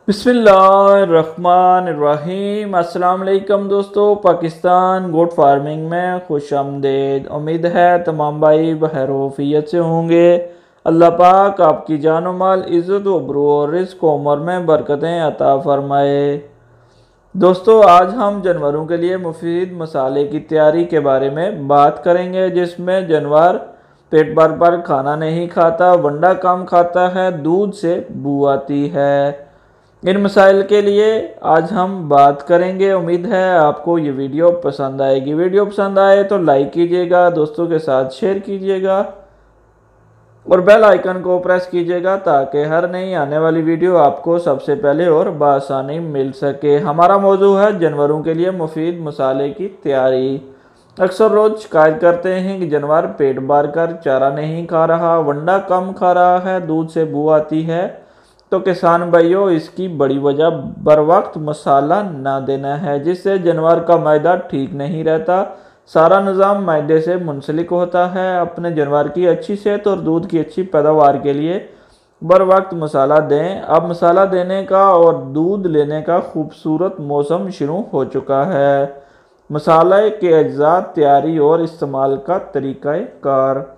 बिस्मिल्लाहिर्रहमानिर्रहीम। अस्सलाम वालेकुम दोस्तों, पाकिस्तान गोट फार्मिंग में खुश आमदीद। उम्मीद है तमाम भाई बखैरोफियत से होंगे। अल्लाह पाक आपकी जान माल इज़्ज़त वबरू और रिज़्क़ उम्र में बरकतें अता फरमाए। दोस्तों, आज हम जानवरों के लिए मुफीद मसाले की तैयारी के बारे में बात करेंगे, जिसमें जानवर पेट भर पर खाना नहीं खाता, वंडा कम खाता है, दूध से बू आती है। इन मसाइल के लिए आज हम बात करेंगे। उम्मीद है आपको ये वीडियो पसंद आएगी। वीडियो पसंद आए तो लाइक कीजिएगा, दोस्तों के साथ शेयर कीजिएगा और बेल आइकन को प्रेस कीजिएगा ताकि हर नई आने वाली वीडियो आपको सबसे पहले और बआसानी मिल सके। हमारा मौजू है जानवरों के लिए मुफीद मसाले की तैयारी। अक्सर रोज शिकायत करते हैं कि जानवर पेट भर कर चारा नहीं खा रहा, वंडा कम खा रहा है, दूध से बू आती है। तो किसान भाइयों, इसकी बड़ी वजह बर वक्त मसाला ना देना है, जिससे जानवर का मैदा ठीक नहीं रहता। सारा निज़ाम मैदे से मुंसलिक होता है। अपने जानवर की अच्छी सेहत और दूध की अच्छी पैदावार के लिए बर वक्त मसाला दें। अब मसाला देने का और दूध लेने का खूबसूरत मौसम शुरू हो चुका है। मसाले के अज्जा तैयारी और इस्तेमाल का तरीक़ाकार।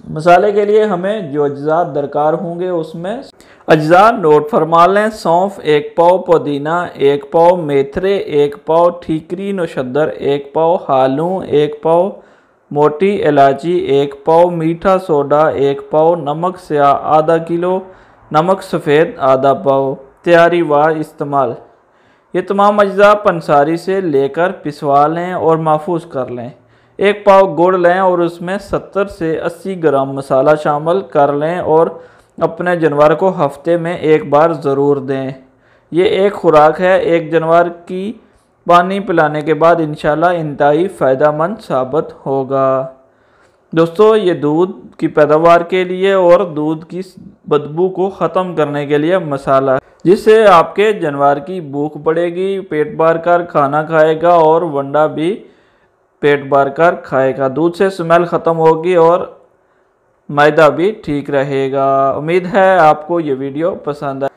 मसाले के लिए हमें जो अज्जा दरकार होंगे उसमें अज्जा नोट फरमा लें। सौंफ 1 पाव, पुदीना 1 पाव, मेथरे 1 पाव, ठीकरी नौशद्दर 1 पाव, हालूं 1 पाव, मोटी इलायची 1 पाव, मीठा सोडा 1 पाव, नमक स्याह आधा किलो, नमक सफ़ेद आधा पाव। तैयारी व इस्तेमाल। ये तमाम अज्जा पंसारी से लेकर पिसवा लें और महफूज कर लें। 1 पाव गुड़ लें और उसमें 70 से 80 ग्राम मसाला शामिल कर लें और अपने जानवर को हफ्ते में एक बार ज़रूर दें। ये एक खुराक है। एक जानवर की पानी पिलाने के बाद इंशाल्लाह इंतहाई फ़ायदेमंद साबित होगा। दोस्तों, ये दूध की पैदावार के लिए और दूध की बदबू को ख़त्म करने के लिए मसाला है, जिससे आपके जानवर की भूख बढ़ेगी, पेट भर कर खाना खाएगा और वंडा भी पेट भर कर खाएगा। दूध से स्मेल ख़त्म होगी और मैदा भी ठीक रहेगा। उम्मीद है आपको ये वीडियो पसंद आए,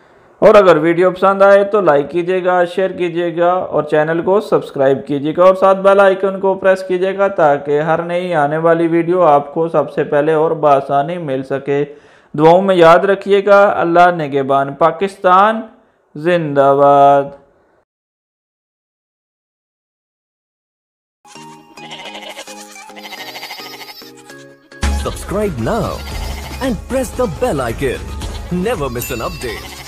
और अगर वीडियो पसंद आए तो लाइक कीजिएगा, शेयर कीजिएगा और चैनल को सब्सक्राइब कीजिएगा और साथ बेल आइकन को प्रेस कीजिएगा ताकि हर नई आने वाली वीडियो आपको सबसे पहले और बआसानी मिल सके। दुआओं में याद रखिएगा। अल्लाह निगहबान। पाकिस्तान जिंदाबाद। Subscribe now and press the bell icon. Never miss an update.